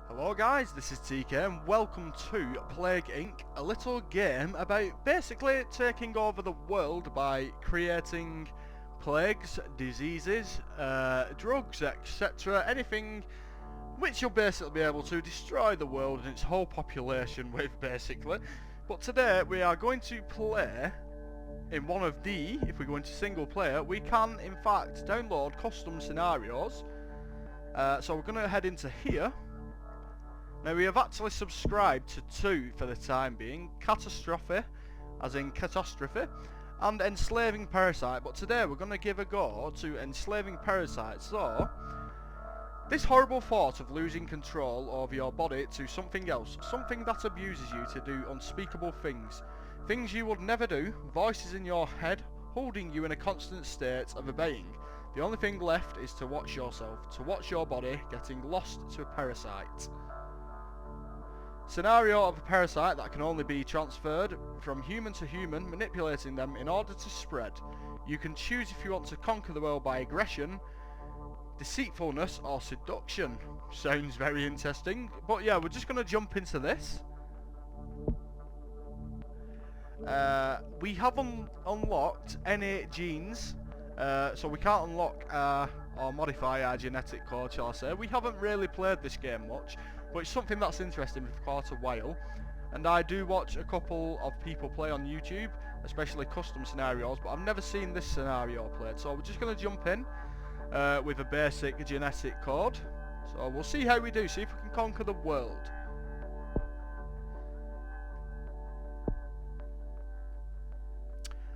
Hello guys, this is TK and welcome to Plague Inc., a little game about basically taking over the world by creating plagues, diseases, drugs, etc. Anything which you'll basically be able to destroy the world and its whole population with, basically. But today we are going to play in one of the, if we go into single player, we can in fact download custom scenarios. So we're going to head into here. Now we have actually subscribed to two for the time being, Catastrophe, as in catastrophe, and Enslaving Parasite, but today we're going to give a go to Enslaving Parasite. So, this horrible thought of losing control over your body to something else, something that abuses you to do unspeakable things, things you would never do, voices in your head, holding you in a constant state of obeying. The only thing left is to watch yourself, to watch your body getting lost to a parasite. Scenario of a parasite that can only be transferred from human to human, manipulating them in order to spread. You can choose if you want to conquer the world by aggression, deceitfulness or seduction. Sounds very interesting, but yeah, we're just going to jump into this. We haven't unlocked any genes, so we can't unlock or modify our genetic code, shall I say. We haven't really played this game much, but it's something that's interesting for quite a while, and I do watch a couple of people play on YouTube, especially custom scenarios, but I've never seen this scenario played, so we're just going to jump in with a basic genetic code. So we'll see how we do, see if we can conquer the world.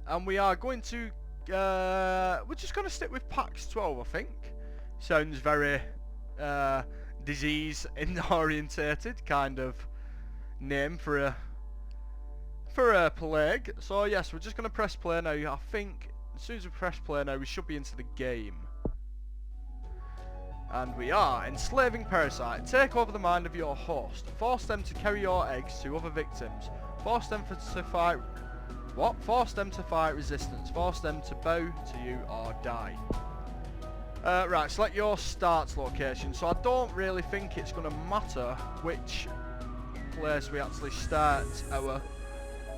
And we are going to, we're just going to stick with PAX 12, I think. Sounds very disease orientated kind of name for a plague. So yes, we're just going to press play now. I think as soon as we press play now we should be into the game. And we are. Enslaving Parasite. Take over the mind of your host. Force them to carry your eggs to other victims. Force them to fight... What? Force them to fight resistance. Force them to bow to you or die. Right, select your start location. So I don't really think it's going to matter which place we actually start our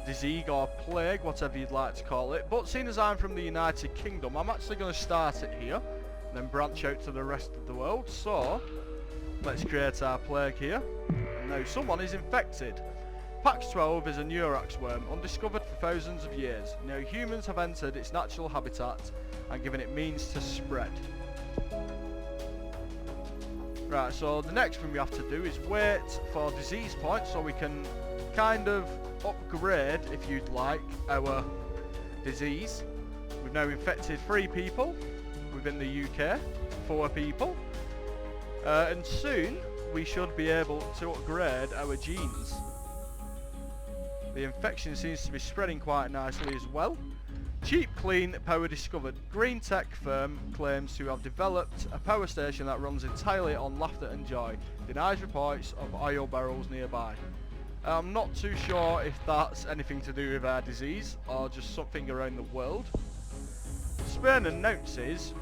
disease or plague, whatever you'd like to call it. But seeing as I'm from the United Kingdom, I'm actually going to start it here, and then branch out to the rest of the world. So, let's create our plague here. Now, someone is infected. PAX 12 is a Neurax worm, undiscovered for thousands of years. Now humans have entered its natural habitat and given it means to spread. Right, so the next thing we have to do is wait for disease points so we can kind of upgrade, if you'd like, our disease. We've now infected 3 people within the UK, 4 people, and soon we should be able to upgrade our genes. The infection seems to be spreading quite nicely as well. Cheap, clean power discovered. Green tech firm claims to have developed a power station that runs entirely on laughter and joy. Denies reports of oil barrels nearby. I'm not too sure if that's anything to do with our disease or just something around the world. Spain announces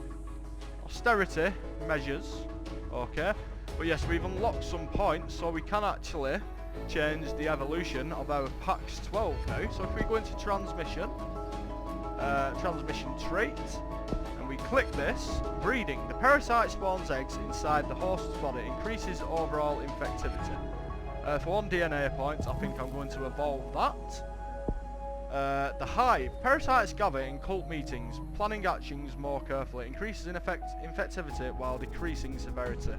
austerity measures. Okay, but yes, we've unlocked some points, so we can actually change the evolution of our PAX 12 now. So if we go into transmission, transmission trait, and we click this, breeding. The parasite spawns eggs inside the host's body, increases overall infectivity. For 1 DNA point, I think I'm going to evolve that. The hive. Parasites gather in cult meetings, planning actions more carefully, increases in infectivity while decreasing severity.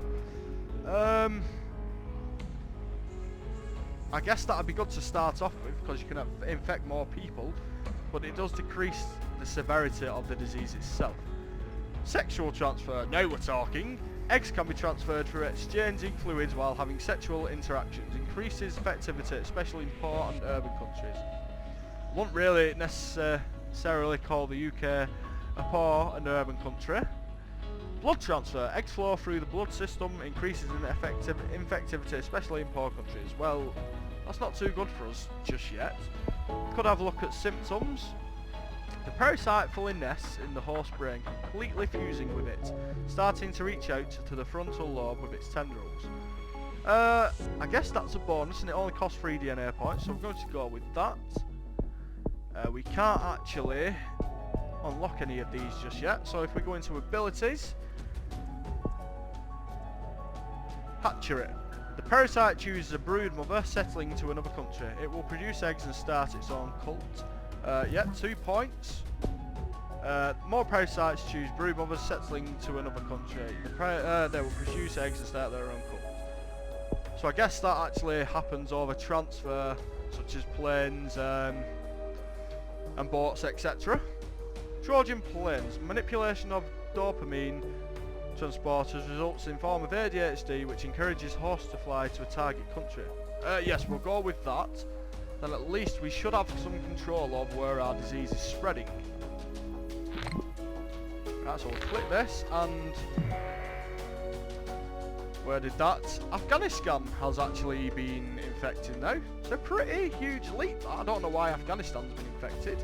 I guess that'd be good to start off with, because you can infect more people, but it does decrease the severity of the disease itself. Sexual transfer, now we're talking. Eggs can be transferred through exchanging fluids while having sexual interactions. Increases effectivity, especially in poor and urban countries. Wouldn't really necessarily call the UK a poor and urban country. Blood transfer, eggs flow through the blood system, increases in infectivity, especially in poor countries. Well, that's not too good for us just yet. Could have a look at symptoms. The parasite fully nests in the host brain, completely fusing with it, starting to reach out to the frontal lobe with its tendrils. I guess that's a bonus and it only costs 3 DNA points, so I'm going to go with that. We can't actually unlock any of these just yet, so if we go into abilities, hatchery. The parasite chooses a brood mother settling to another country. It will produce eggs and start its own cult. Yeah, 2 points. More parasites choose brood mothers settling to another country. They will produce eggs and start their own cult. So I guess that actually happens over transfer, such as planes and boats, etc. Trojan planes. Manipulation of dopamine transporters results in form of ADHD, which encourages hosts to fly to a target country. Yes, we'll go with that. Then at least we should have some control of where our disease is spreading. Right, so we'll click this, and where did that? Afghanistan has actually been infected now. It's a pretty huge leap. I don't know why Afghanistan's been infected.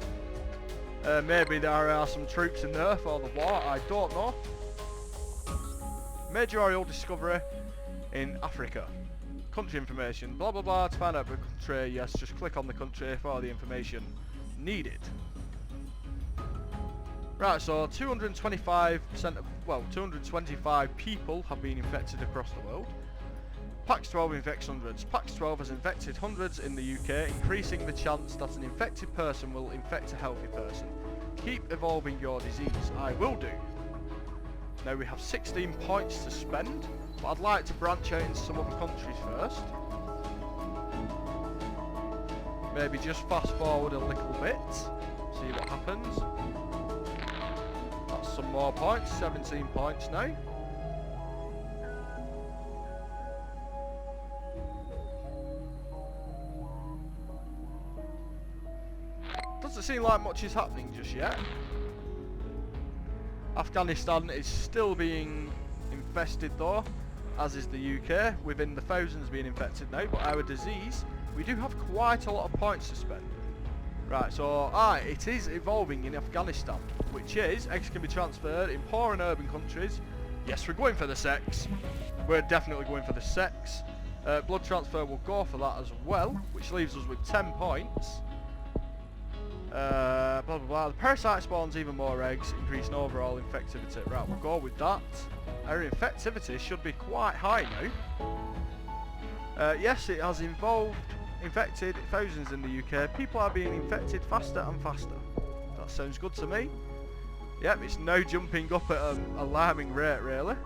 Maybe there are some troops in there for the war, I don't know. Major oil discovery in Africa. Country information, blah blah blah. To find out the country, yes, just click on the country for the information needed. Right, so 225% of, well, 225 people have been infected across the world. Pax 12 infects hundreds. Pax 12 has infected hundreds in the UK, increasing the chance that an infected person will infect a healthy person. Keep evolving your disease. I will do. Now we have 16 points to spend, but I'd like to branch out into some other countries first. Maybe just fast forward a little bit, see what happens. That's some more points, 17 points now. Doesn't seem like much is happening just yet. Afghanistan is still being infested though, as is the UK, within the thousands being infected now, but our disease, we do have quite a lot of points to spend. Right, so it is evolving in Afghanistan, which is, eggs can be transferred in poor and urban countries. Yes, we're going for the sex. We're definitely going for the sex. Blood transfer will go for that as well, which leaves us with 10 points. Blah blah blah. The parasite spawns even more eggs, increasing overall infectivity. Right, we'll go with that. Our infectivity should be quite high now. Yes, it has infected thousands in the UK. People are being infected faster and faster. That sounds good to me. Yep, it's now jumping up at an alarming rate, really.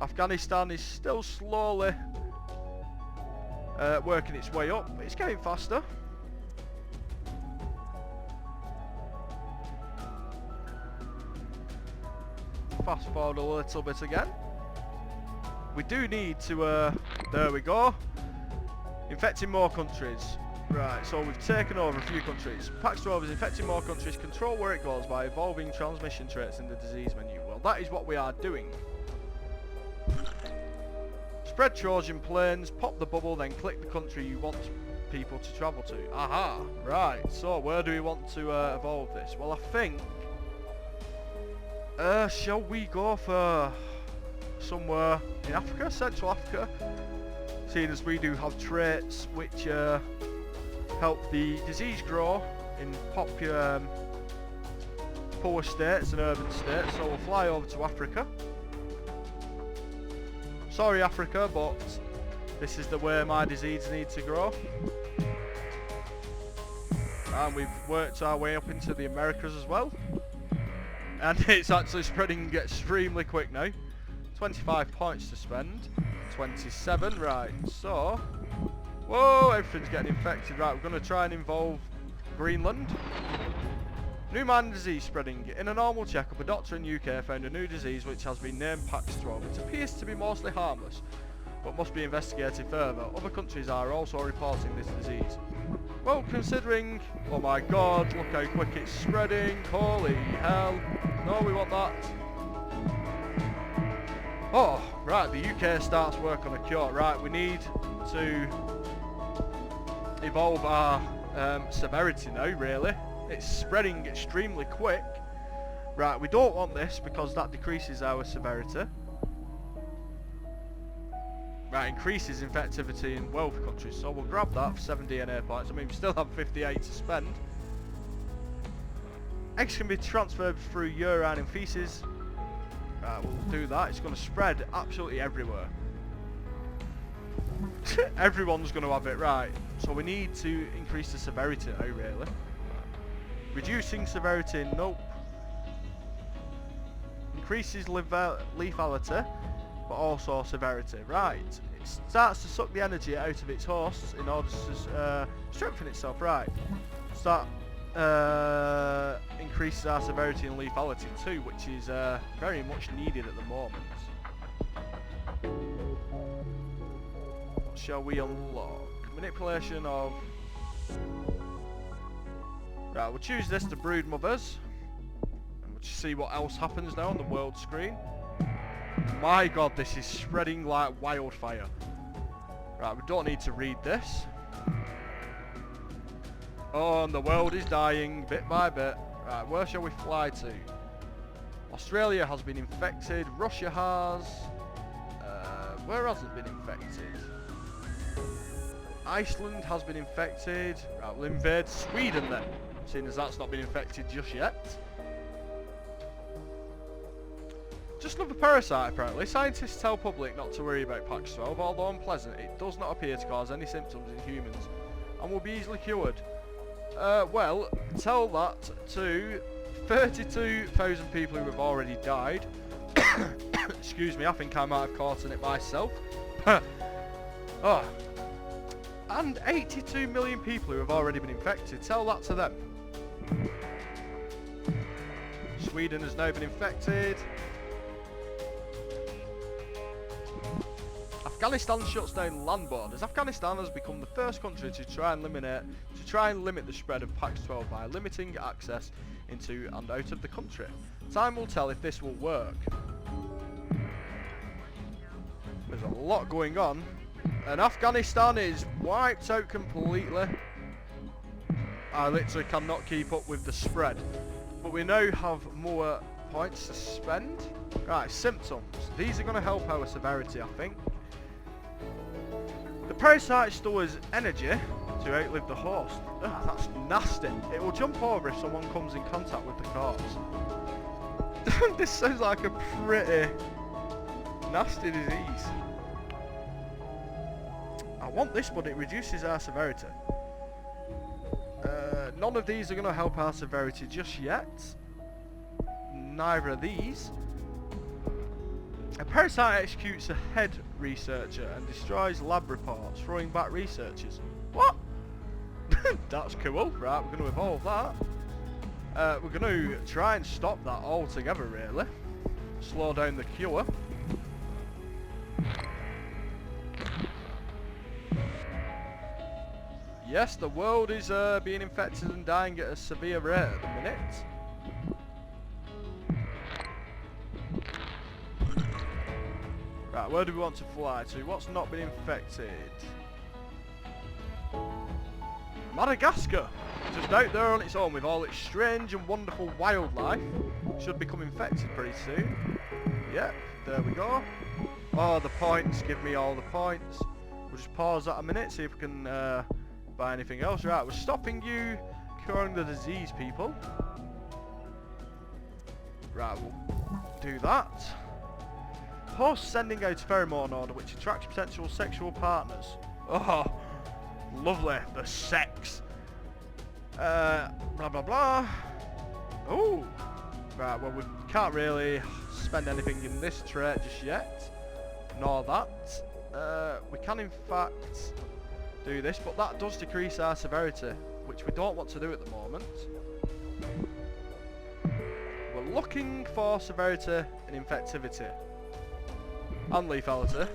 Afghanistan is still slowly working its way up, but it's getting faster. Fast forward a little bit again. We do need to, there we go. Infecting more countries. Right, so we've taken over a few countries. Pax 12 is infecting more countries. Control where it goes by evolving transmission traits in the disease menu. Well, that is what we are doing. Spread Trojan planes, pop the bubble, then click the country you want people to travel to. Aha, right, so where do we want to evolve this? Well, I think... shall we go for somewhere in Africa, Central Africa? Seeing as we do have traits which help the disease grow in poor states and urban states, so we'll fly over to Africa. Sorry Africa, but this is the way my disease needs to grow. And we've worked our way up into the Americas as well. And it's actually spreading extremely quick now. 25 points to spend. 27, right, so... Whoa, everything's getting infected. Right, we're going to try and involve Greenland. New minor disease spreading. In a normal checkup, a doctor in UK found a new disease which has been named Pax 12. It appears to be mostly harmless, but must be investigated further. Other countries are also reporting this disease. Well, considering... Oh my god, look how quick it's spreading. Holy hell. No, we want that. Oh, right, the UK starts work on a cure. Right, we need to evolve our severity now, really. It's spreading extremely quick. Right, we don't want this because that decreases our severity. Right, increases infectivity in wealthy countries. So we'll grab that for 7 DNA points. I mean, we still have 58 to spend. Eggs can be transferred through urine and feces. Right, we'll do that. It's going to spread absolutely everywhere. Everyone's going to have it, right. So we need to increase the severity now, really. Reducing severity, nope. Increases lethality, but also severity. Right. It starts to suck the energy out of its hosts in order to strengthen itself. Right. Start increases our severity and lethality too, which is very much needed at the moment. What shall we unlock? Manipulation of... Right, we'll choose this to brood mothers. And we'll just see what else happens now on the world screen. My god, this is spreading like wildfire. Right, we don't need to read this. Oh, and the world is dying bit by bit. Right, where shall we fly to? Australia has been infected. Russia has. Where hasn't been infected? Iceland has been infected. Right, we'll invade Sweden then, seeing as that's not been infected just yet. Just another parasite apparently. Scientists tell public not to worry about Pax 12. Although unpleasant, it does not appear to cause any symptoms in humans and will be easily cured. Well, tell that to 32,000 people who have already died. Excuse me, I think I might have caught in it myself. Oh. And 82 million people who have already been infected. Tell that to them. Sweden has now been infected. Afghanistan shuts down land borders. Afghanistan has become the first country to try and limit the spread of Pax 12 by limiting access into and out of the country. Time will tell if this will work. There's a lot going on, and Afghanistan is wiped out completely. I literally cannot keep up with the spread, but we now have more points to spend. Right, symptoms. These are going to help our severity, I think. The parasite stores energy to outlive the host. Ugh, that's nasty. It will jump over if someone comes in contact with the corpse. This sounds like a pretty nasty disease. I want this, but it reduces our severity. None of these are going to help our severity just yet. Neither of these. A parasite executes a head researcher and destroys lab reports, throwing back researchers. What? That's cool. Right, we're going to evolve that. We're going to try and stop that altogether, really. Slow down the cure. Yes, the world is being infected and dying at a severe rate at the minute. Right, where do we want to fly to? What's not been infected? Madagascar! Just out there on its own with all its strange and wonderful wildlife. Should become infected pretty soon. Yep, there we go. Oh, the points. Give me all the points. We'll just pause that a minute, see if we can buy anything else. Right, we're stopping you curing the disease, people. Right, we'll do that. Host sending out a pheromone order which attracts potential sexual partners. Oh, lovely. The sex. Blah blah blah. Oh. Right, well we can't really spend anything in this trait just yet. Nor that. We can in fact do this, but that does decrease our severity, which we don't want to do at the moment. We're looking for severity and infectivity. And lethality,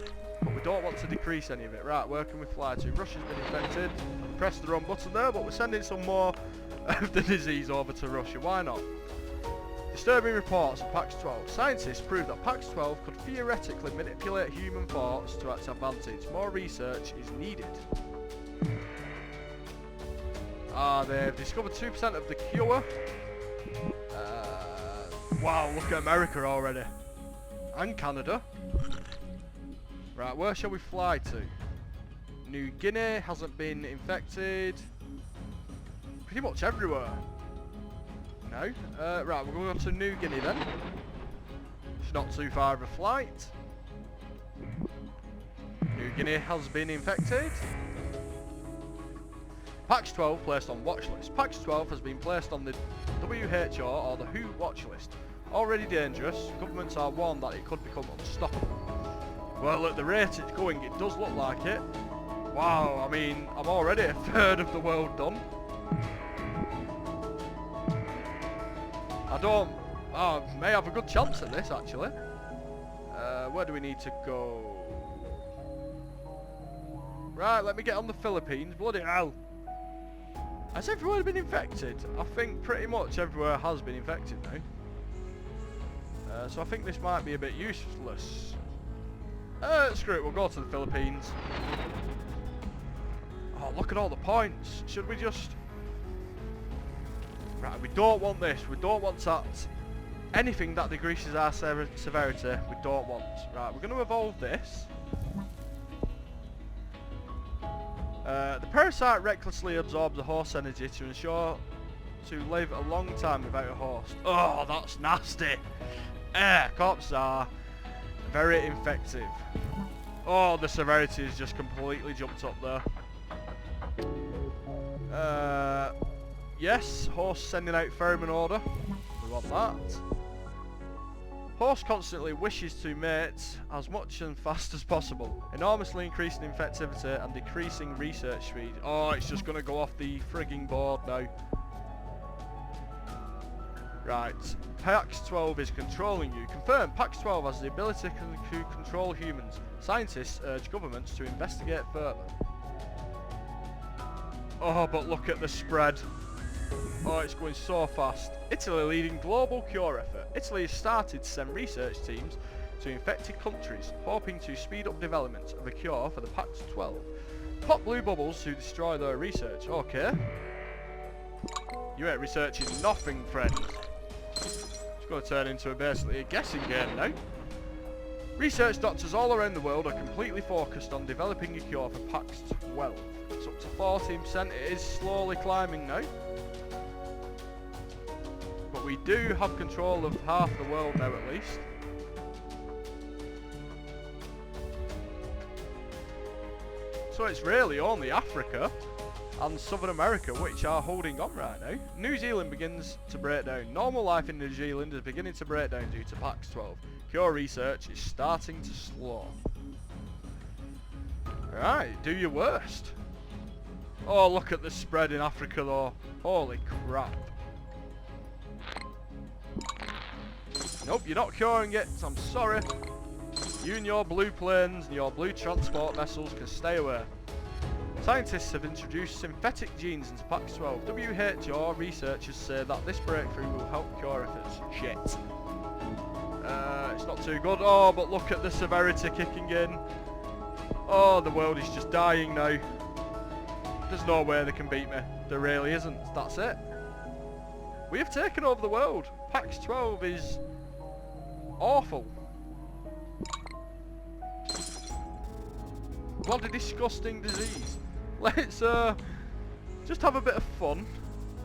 but we don't want to decrease any of it. Right, where can we fly to? Russia's been infected. Pressed the wrong button there, but we're sending some more of the disease over to Russia. Why not? Disturbing reports of Pax 12. Scientists prove that Pax 12 could theoretically manipulate human thoughts to its advantage. More research is needed. They've discovered 2% of the cure. Wow, look at America already. And Canada. Right, where shall we fly to? New Guinea hasn't been infected. Pretty much everywhere. No. Right, we're going to New Guinea then. It's not too far of a flight. New Guinea has been infected. PAX 12 placed on watch list. PAX 12 has been placed on the WHO or the WHO watch list. Already dangerous, governments are warned that it could become unstoppable. Well, at the rate it's going, it does look like it. Wow, I mean, I'm already a third of the world done. I may have a good chance at this actually. Where do we need to go? Right, let me get on the Philippines. Bloody hell. Has everywhere been infected? I think pretty much everywhere has been infected now. So I think this might be a bit useless. Screw it, we'll go to the Philippines. Oh, look at all the points. Should we just... Right, we don't want this. We don't want that. Anything that decreases our severity, we don't want. Right, we're going to evolve this. The parasite recklessly absorbs the host energy to ensure to live a long time without a host. Oh, that's nasty. Corpses are very infective. Oh, the severity has just completely jumped up there. Yes, host sending out pheromone order. We want that. Host constantly wishes to mate as much and fast as possible, enormously increasing infectivity and decreasing research speed. Oh, it's just going to go off the frigging board now. Right, PAX 12 is controlling you. Confirm, PAX 12 has the ability to control humans. Scientists urge governments to investigate further. Oh, but look at the spread. Oh, it's going so fast. Italy leading global cure effort. Italy has started to send research teams to infected countries, hoping to speed up development of a cure for the PAX 12. Pop blue bubbles to destroy their research. Okay. You ain't researching nothing, friend. It's going to turn into basically a guessing game now. Research doctors all around the world are completely focused on developing a cure for PAX 12. It's up to 14%. It is slowly climbing now. But we do have control of half the world now at least. So it's really only Africa and Southern America which are holding on right now. New Zealand begins to break down. Normal life in New Zealand is beginning to break down due to PAX 12. Cure research is starting to slow. Right, do your worst. Oh, look at the spread in Africa though. Holy crap. Nope, you're not curing it, I'm sorry. You and your blue planes and your blue transport vessels can stay away. Scientists have introduced synthetic genes into PAX 12. WHO researchers say that this breakthrough will help cure efforts. Shit. It's not too good. Oh, but look at the severity kicking in. Oh, the world is just dying now. There's no way they can beat me. There really isn't. That's it. We have taken over the world. PAX 12 is awful. Bloody disgusting disease. Let's just have a bit of fun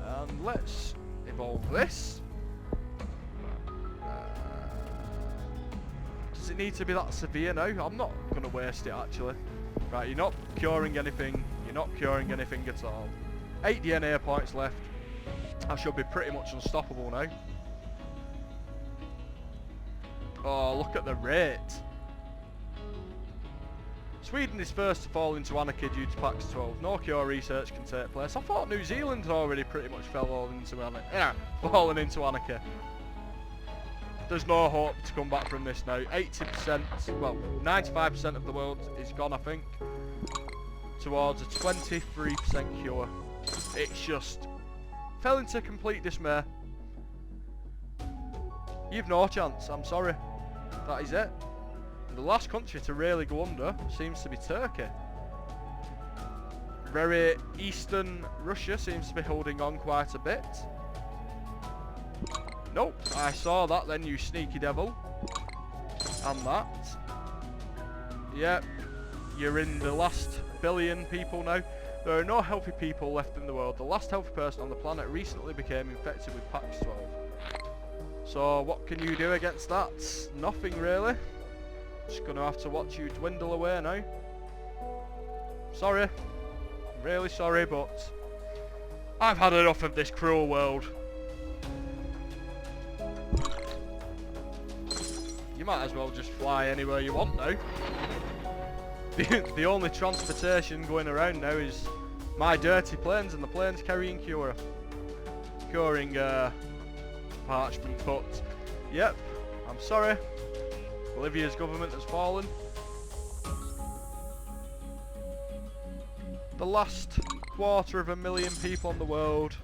and let's evolve this. Does it need to be that severe now? I'm not going to waste it actually. Right, you're not curing anything. You're not curing anything at all. 8 DNA points left. I should be pretty much unstoppable now. Oh, look at the rate. Sweden is first to fall into anarchy due to PAX 12. No cure research can take place. I thought New Zealand had already pretty much fallen into anarchy. There's no hope to come back from this now. 80%, well, 95% of the world is gone, I think, towards a 23% cure. It's just fell into complete dismay. You've no chance, I'm sorry. That is it. And the last country to really go under seems to be Turkey. Very eastern Russia seems to be holding on quite a bit. Nope, I saw that then, you sneaky devil. And that. Yep, you're in the last billion people now. There are no healthy people left in the world. The last healthy person on the planet recently became infected with PAX-12. So what can you do against that? Nothing really. Just gonna have to watch you dwindle away now. Sorry. I'm really sorry, but I've had enough of this cruel world. You might as well just fly anywhere you want now. The only transportation going around now is my dirty planes, and the planes carrying curing parchment. But yep, I'm sorry. Bolivia's government has fallen. The last 250,000 people in the world.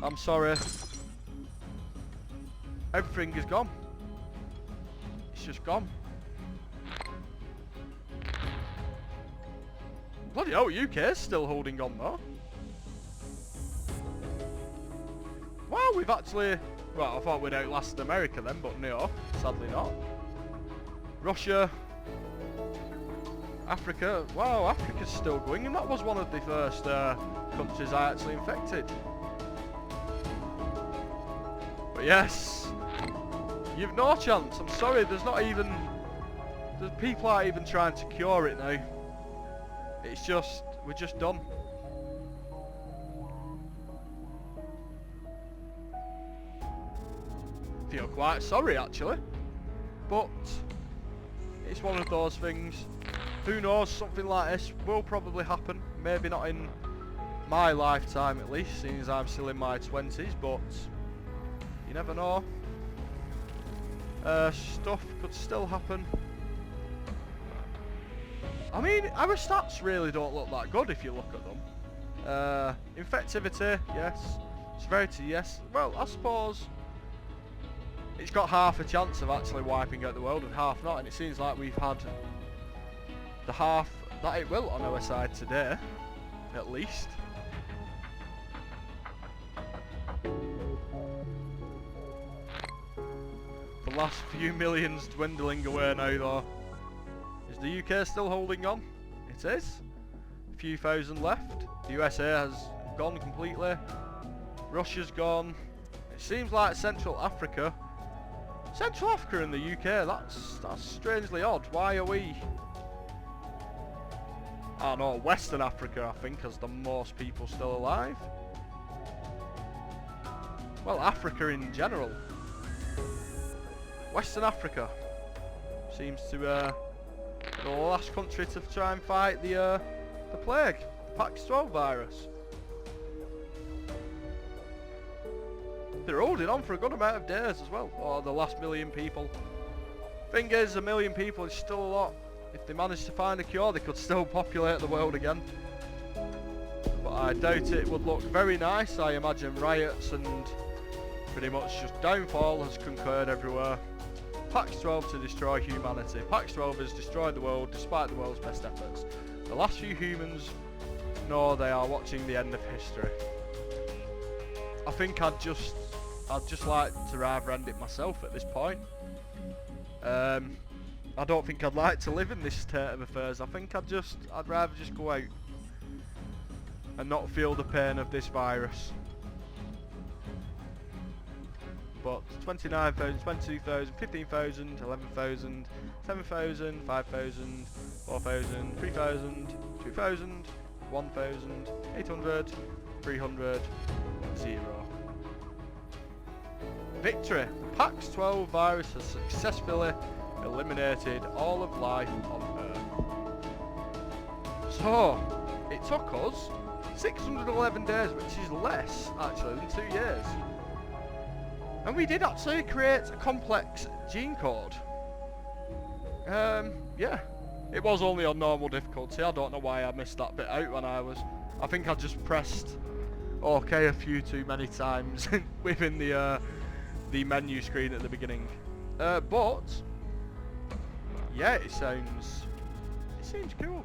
I'm sorry. Everything is gone. It's just gone. Bloody hell, UK's still holding on though. Wow, we've actually... Well, I thought we'd outlasted America then, but no, sadly not. Russia. Africa. Wow, Africa's still going, and that was one of the first countries I actually infected. But yes, you've no chance. I'm sorry, there's not even... The people aren't even trying to cure it now. It's just, we're just done. Feel quite sorry actually, but it's one of those things. Who knows, something like this will probably happen. Maybe not in my lifetime at least, seeing as I'm still in my 20s, but you never know. Stuff could still happen. I mean, our stats really don't look that good if you look at them. Infectivity, yes. Severity, yes. Well, I suppose it's got half a chance of actually wiping out the world and half not, and it seems like we've had the half that it will on our side today, at least. The last few millions dwindling away now though. Is the UK still holding on? It is. A few thousand left. The USA has gone completely. Russia's gone. It seems like Central Africa in the UK, that's strangely odd. Why are we... I don't know, Western Africa I think has the most people still alive. Well, Africa in general. Western Africa seems to the last country to try and fight the plague, the PAX-12 virus. They're holding on for a good amount of days as well, or the last 1 million people. Thing is, 1 million people is still a lot. If they manage to find a cure, they could still populate the world again. But I doubt it would look very nice. I imagine riots and pretty much just downfall has concurred everywhere. PAX-12 to destroy humanity. PAX-12 has destroyed the world despite the world's best efforts. The last few humans know they are watching the end of history. I think I'd just like to rather end it myself at this point. I don't think I'd like to live in this state of affairs. I think I'd rather just go out and not feel the pain of this virus. But 29,000, 22,000, 15,000, 11,000, 7,000, 5,000, 4,000, 3,000, 2,000, 1,000, 800, 300, 0. Victory! The PAX-12 virus has successfully eliminated all of life on Earth. So, it took us 611 days, which is less actually than 2 years. And we did actually create a complex gene code. Yeah. It was only on normal difficulty. I don't know why I missed that bit out when I think I just pressed OK a few too many times within the menu screen at the beginning. But yeah, it seems cool.